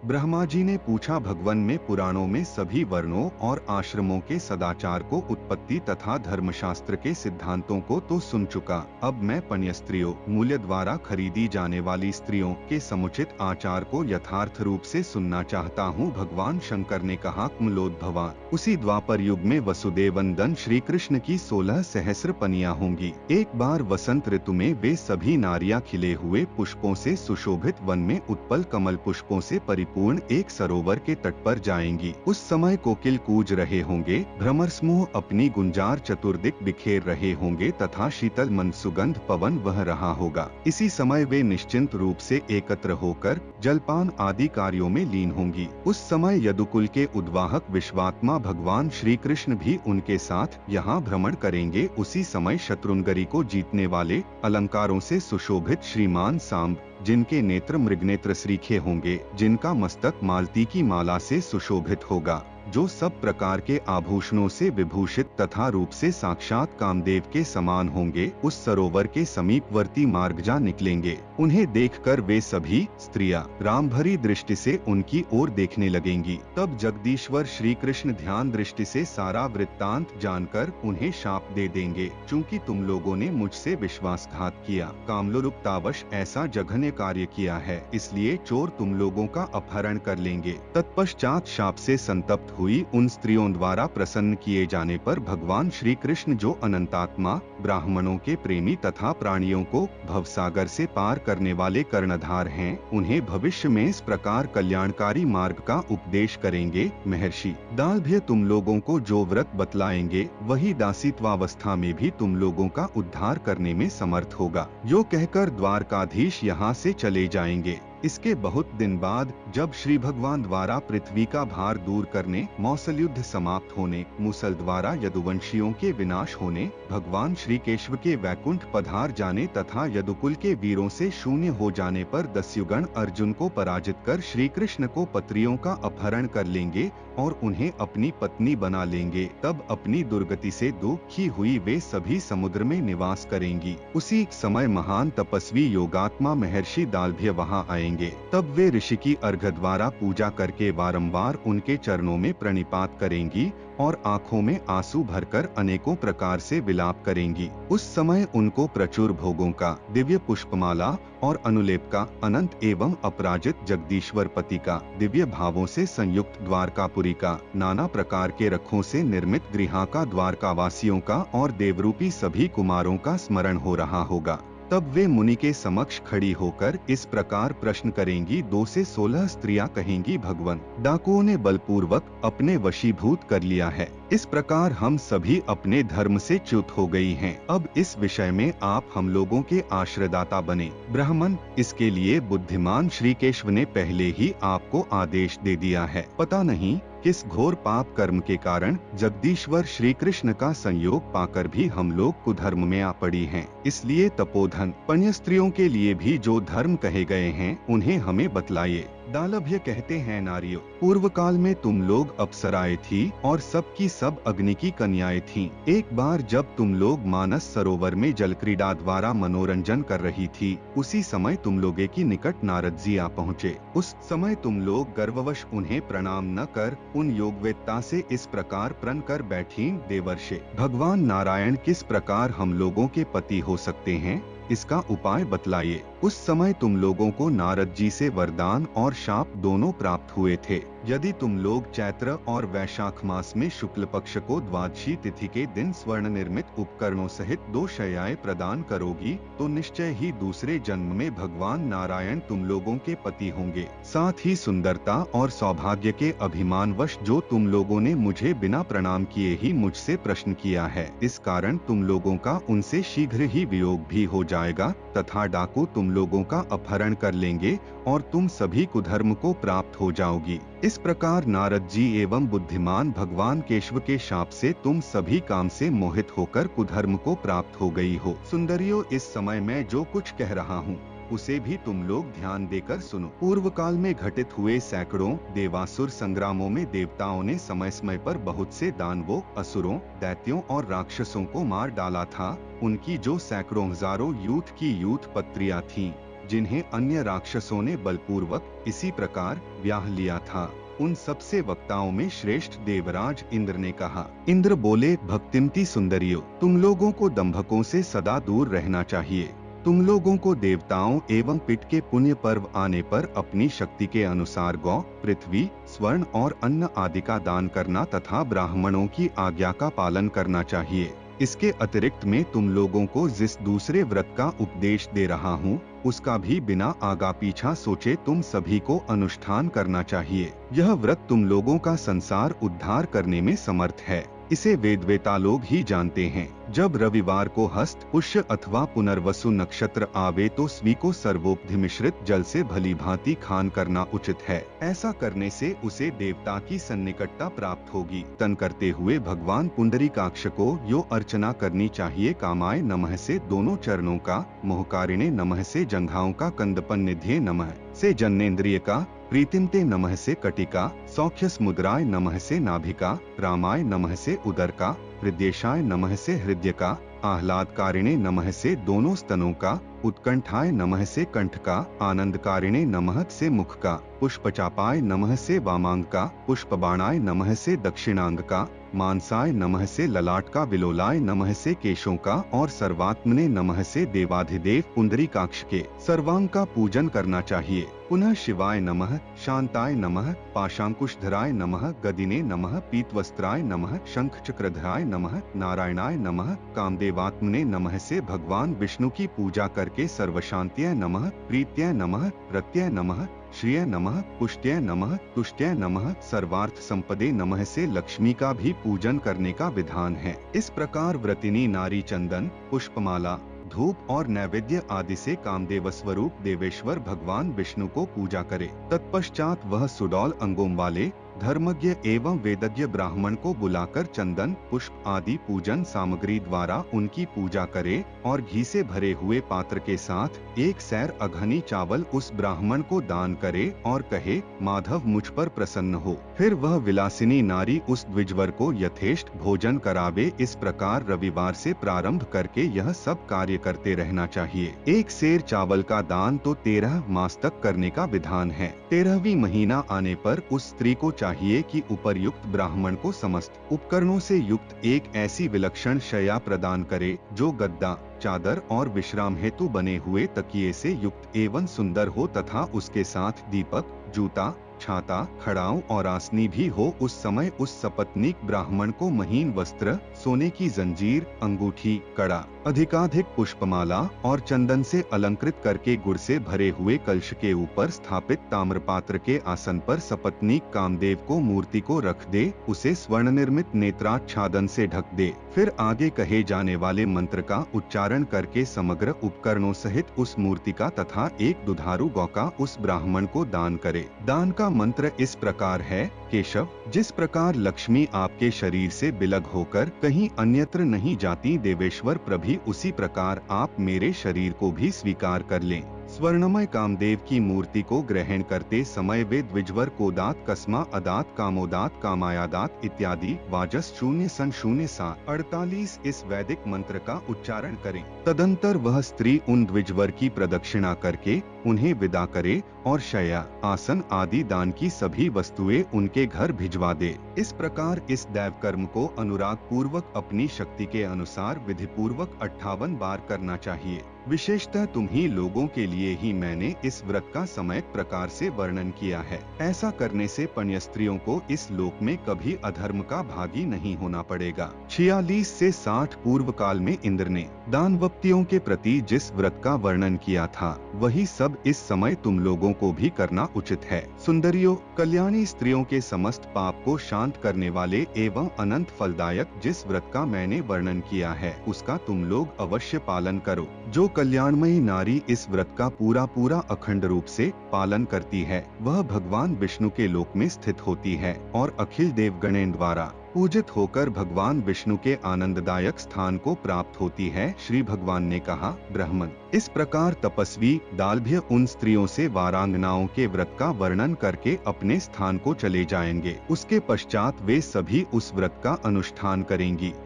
ब्रह्मा जी ने पूछा, भगवन में पुराणों में सभी वर्णों और आश्रमों के सदाचार को, उत्पत्ति तथा धर्मशास्त्र के सिद्धांतों को तो सुन चुका। अब मैं पण्य स्त्रियों, मूल्य द्वारा खरीदी जाने वाली स्त्रियों के समुचित आचार को यथार्थ रूप से सुनना चाहता हूँ। भगवान शंकर ने कहा, कुमलोद्भवा, उसी द्वापर युग में वसुदेवनंदन श्री कृष्ण की 16 सहस्र पनियां होंगी। एक बार वसंत ऋतु में वे सभी नारियां खिले हुए पुष्पों से सुशोभित वन में उत्पल कमल पुष्पों से पूर्ण एक सरोवर के तट पर जाएंगी। उस समय कोकिल कूज रहे होंगे, भ्रमर समूह अपनी गुंजार चतुर्दिक बिखेर रहे होंगे तथा शीतल मंद सुगंध पवन बह रहा होगा। इसी समय वे निश्चिंत रूप से एकत्र होकर जलपान आदि कार्यों में लीन होंगी। उस समय यदुकुल के उद्वाहक विश्वात्मा भगवान श्री कृष्ण भी उनके साथ यहाँ भ्रमण करेंगे। उसी समय शत्रुंगरी को जीतने वाले अलंकारों से सुशोभित श्रीमान सांब, जिनके नेत्र मृगनेत्र श्रीखे होंगे, जिनका मस्तक मालती की माला से सुशोभित होगा, जो सब प्रकार के आभूषणों से विभूषित तथा रूप से साक्षात कामदेव के समान होंगे, उस सरोवर के समीपवर्ती मार्ग जा निकलेंगे। उन्हें देखकर वे सभी स्त्रियां राम भरी दृष्टि से उनकी ओर देखने लगेंगी। तब जगदीश्वर श्री कृष्ण ध्यान दृष्टि से सारा वृत्तांत जानकर उन्हें शाप दे देंगे, चूँकि तुम लोगों ने मुझसे विश्वासघात किया, कामलोलुपतावश ऐसा जघन्य कार्य किया है, इसलिए चोर तुम लोगों का अपहरण कर लेंगे। तत्पश्चात शाप से संतप्त हुई उन स्त्रियों द्वारा प्रसन्न किए जाने पर भगवान श्री कृष्ण, जो अनंतात्मा, ब्राह्मणों के प्रेमी तथा प्राणियों को भवसागर से पार करने वाले कर्णधार हैं, उन्हें भविष्य में इस प्रकार कल्याणकारी मार्ग का उपदेश करेंगे। महर्षि दालभ्य तुम लोगों को जो व्रत बतलाएंगे, वही दासीत्वावस्था में भी तुम लोगों का उद्धार करने में समर्थ होगा। यो कहकर द्वारकाधीश यहाँ से चले जाएंगे। इसके बहुत दिन बाद जब श्री भगवान द्वारा पृथ्वी का भार दूर करने, मौसल युद्ध समाप्त होने, मूसल द्वारा यदुवंशियों के विनाश होने, भगवान श्री केशव के वैकुंठ पधार जाने तथा यदुकुल के वीरों से शून्य हो जाने पर दस्युगण अर्जुन को पराजित कर श्री कृष्ण को पत्रियों का अपहरण कर लेंगे और उन्हें अपनी पत्नी बना लेंगे, तब अपनी दुर्गति से दुखी हुई वे सभी समुद्र में निवास करेंगी। उसी समय महान तपस्वी योगात्मा महर्षि दालभ्य वहाँ आएंगे। तब वे ऋषि की अर्घ्य द्वारा पूजा करके बारंबार उनके चरणों में प्रणिपात करेंगी और आंखों में आंसू भरकर अनेकों प्रकार से विलाप करेंगी। उस समय उनको प्रचुर भोगों का, दिव्य पुष्पमाला और अनुलेप का, अनंत एवं अपराजित जगदीश्वर पति का, दिव्य भावों से संयुक्त द्वारकापुरी का, नाना प्रकार के रखों से निर्मित गृहा का, द्वारकावासियों का और देवरूपी सभी कुमारों का स्मरण हो रहा होगा। तब वे मुनि के समक्ष खड़ी होकर इस प्रकार प्रश्न करेंगी। 2 से 16 स्त्रियां कहेंगी, भगवन, डाकुओं ने बलपूर्वक अपने वशीभूत कर लिया है। इस प्रकार हम सभी अपने धर्म से च्युत हो गई हैं। अब इस विषय में आप हम लोगों के आश्रयदाता बने। ब्राह्मण, इसके लिए बुद्धिमान श्री केशव ने पहले ही आपको आदेश दे दिया है। पता नहीं किस घोर पाप कर्म के कारण जगदीश्वर श्री कृष्ण का संयोग पाकर भी हम लोग कुधर्म में आ पड़ी हैं। इसलिए तपोधन, पण्य स्त्रियों के लिए भी जो धर्म कहे गए हैं, उन्हें हमें बतलाइए। दालभ्य कहते हैं, नारियों, पूर्व काल में तुम लोग अप्सराएं थी और सबकी सब अग्नि की कन्याएं थीं। एक बार जब तुम लोग मानस सरोवर में जल क्रीड़ा द्वारा मनोरंजन कर रही थी, उसी समय तुम लोगे की निकट नारद जी आ पहुँचे। उस समय तुम लोग गर्ववश उन्हें प्रणाम न कर उन योगवेत्ता से इस प्रकार प्रण कर बैठी, देवर्षे, भगवान नारायण किस प्रकार हम लोगों के पति हो सकते हैं, इसका उपाय बतलाइए। उस समय तुम लोगों को नारद जी से वरदान और शाप दोनों प्राप्त हुए थे। यदि तुम लोग चैत्र और वैशाख मास में शुक्ल पक्ष को द्वादशी तिथि के दिन स्वर्ण निर्मित उपकरणों सहित 2 शय्याएं प्रदान करोगी, तो निश्चय ही दूसरे जन्म में भगवान नारायण तुम लोगों के पति होंगे। साथ ही सुंदरता और सौभाग्य के अभिमानवश जो तुम लोगों ने मुझे बिना प्रणाम किए ही मुझसे प्रश्न किया है, इस कारण तुम लोगों का उनसे शीघ्र ही वियोग भी हो जाएगा तथा डाकू तुम लोगों का अपहरण कर लेंगे और तुम सभी कुधर्म को प्राप्त हो जाओगी। इस प्रकार नारद जी एवं बुद्धिमान भगवान केशव के शाप से तुम सभी काम से मोहित होकर कुधर्म को प्राप्त हो गई हो। सुंदरियों, इस समय मैं जो कुछ कह रहा हूँ उसे भी तुम लोग ध्यान देकर सुनो। पूर्व काल में घटित हुए सैकड़ों देवासुर संग्रामों में देवताओं ने समय समय पर बहुत से दानवों, असुरों, दैत्यों और राक्षसों को मार डाला था। उनकी जो सैकड़ों हजारों यूथ की यूथ पत्रियां थीं, जिन्हें अन्य राक्षसों ने बलपूर्वक इसी प्रकार ब्याह लिया था। उन सबसे वक्ताओं में श्रेष्ठ देवराज इंद्र ने कहा। इंद्र बोले, भक्तिमती सुंदरियों, तुम लोगों को दंभकों से सदा दूर रहना चाहिए। तुम लोगों को देवताओं एवं पिट के पुण्य पर्व आने पर अपनी शक्ति के अनुसार गौ, पृथ्वी, स्वर्ण और अन्न आदि का दान करना तथा ब्राह्मणों की आज्ञा का पालन करना चाहिए। इसके अतिरिक्त मैं तुम लोगों को जिस दूसरे व्रत का उपदेश दे रहा हूँ, उसका भी बिना आगा पीछा सोचे तुम सभी को अनुष्ठान करना चाहिए। यह व्रत तुम लोगों का संसार उद्धार करने में समर्थ है। इसे वेदवेता लोग ही जानते हैं। जब रविवार को हस्त, पुष्य अथवा पुनर्वसु नक्षत्र आवे तो स्वी को सर्वोपधि मिश्रित जल से भली भांति खान करना उचित है। ऐसा करने से उसे देवता की सन्निकटता प्राप्त होगी। तन करते हुए भगवान पुंडरीकाक्ष को यो अर्चना करनी चाहिए। कामाय नमः से दोनों चरणों का, मोहकारिणे नमः से जंघाओं का, कंदपन निधये नमः से जन्नेन्द्रिय का, प्रीतिमते नमः से कटिका, सौख्यस मुद्राय नमः से नाभिका, रामाय नमः से उदर का, हृदयेशाय नमः से हृदय का, आह्लादकारिणे नमः से दोनों स्तनों का, उत्कंठाय नमः से कंठ का, आनंदकारिणे नमः से मुख का, पुष्पचापाय नमः से वामांग का, पुष्पबाणाय नमः से दक्षिणांग का, मानसाय नमः से ललाट का, विलोलाय नमः से केशों का और सर्वात्मने नमः से देवाधिदेव पुंडरीकाक्ष के सर्वांग का पूजन करना चाहिए। पुनः शिवाय नमः, शांताय नमः, पाशांकुशधराय नमः, गदिने नमः, पीतवस्त्राय नमः, शंखचक्रधराय नमः, नारायणाय नमः, कामदेवात्मने नमः से भगवान विष्णु की पूजा करके सर्वशांत्यै नमः, प्रीत्यै नमः, रत्यै नमः, श्रिय नमः, पुष्ट्यै नमः, तुष्ट्यै नमः, सर्वार्थ संपदे नमः से लक्ष्मी का भी पूजन करने का विधान है। इस प्रकार व्रतिनी नारी चंदन, पुष्पमाला, धूप और नैवेद्य आदि से कामदेव स्वरूप देवेश्वर भगवान विष्णु को पूजा करे। तत्पश्चात वह सुडौल अंगों वाले धर्मज्ञ एवं वेदज्ञ ब्राह्मण को बुलाकर चंदन, पुष्प आदि पूजन सामग्री द्वारा उनकी पूजा करे और घी से भरे हुए पात्र के साथ एक सैर अघनी चावल उस ब्राह्मण को दान करे और कहे, माधव मुझ पर प्रसन्न हो। फिर वह विलासिनी नारी उस द्विजवर को यथेष्ट भोजन करावे। इस प्रकार रविवार से प्रारंभ करके यह सब कार्य करते रहना चाहिए। एक सेर चावल का दान तो 13 मास तक करने का विधान है। 13वीं महीना आने पर उस स्त्री को चाहिए कि उपर्युक्त ब्राह्मण को समस्त उपकरणों से युक्त एक ऐसी विलक्षण शय्या प्रदान करे जो गद्दा, चादर और विश्राम हेतु बने हुए तकिए से युक्त एवं सुंदर हो तथा उसके साथ दीपक, जूता, छाता, खड़ाऊ और आसनी भी हो। उस समय उस सपत्नीक ब्राह्मण को महीन वस्त्र, सोने की जंजीर, अंगूठी, कड़ा, अधिकाधिक पुष्पमाला और चंदन से अलंकृत करके गुड़ से भरे हुए कलश के ऊपर स्थापित ताम्रपात्र के आसन पर सपत्नीक कामदेव को मूर्ति को रख दे, उसे स्वर्ण निर्मित नेत्राच्छादन से ढक दे। फिर आगे कहे जाने वाले मंत्र का उच्चारण करके समग्र उपकरणों सहित उस मूर्ति का तथा एक दुधारू गौ का उस ब्राह्मण को दान करे। दान का मंत्र इस प्रकार है, केशव, जिस प्रकार लक्ष्मी आपके शरीर से बिलग होकर कहीं अन्यत्र नहीं जाती, देवेश्वर प्रभि उसी प्रकार आप मेरे शरीर को भी स्वीकार कर लें। स्वर्णमय कामदेव की मूर्ति को ग्रहण करते समय वे द्विजवर को दात, कस्मा, अदात, कामोदात, कामायादात इत्यादि वाजस 0:07-48 इस वैदिक मंत्र का उच्चारण करें। तदंतर वह स्त्री उन द्विजवर की प्रदक्षिणा करके उन्हें विदा करे और शय्या, आसन आदि दान की सभी वस्तुएं उनके घर भिजवा दे। इस प्रकार इस दैव कर्म को अनुराग पूर्वक अपनी शक्ति के अनुसार विधि पूर्वक 58 बार करना चाहिए। विशेषतः तुम्ही लोगों के लिए ही मैंने इस व्रत का समय प्रकार से वर्णन किया है। ऐसा करने से पुण्य स्त्रियों को इस लोक में कभी अधर्म का भागी नहीं होना पड़ेगा। 46 से 60 पूर्व काल में इंद्र ने दानवप्तियों के प्रति जिस व्रत का वर्णन किया था, वही सब इस समय तुम लोगों को भी करना उचित है। सुंदरियों, कल्याणी स्त्रियों के समस्त पाप को शांत करने वाले एवं अनंत फलदायक जिस व्रत का मैंने वर्णन किया है, उसका तुम लोग अवश्य पालन करो। जो कल्याणमयी नारी इस व्रत का पूरा अखंड रूप से पालन करती है, वह भगवान विष्णु के लोक में स्थित होती है और अखिल देवगणों द्वारा पूजित होकर भगवान विष्णु के आनंददायक स्थान को प्राप्त होती है। श्री भगवान ने कहा, ब्राह्मण, इस प्रकार तपस्वी दालभ्य उन स्त्रियों से वारांगनाओं के व्रत का वर्णन करके अपने स्थान को चले जाएंगे। उसके पश्चात वे सभी उस व्रत का अनुष्ठान करेंगी।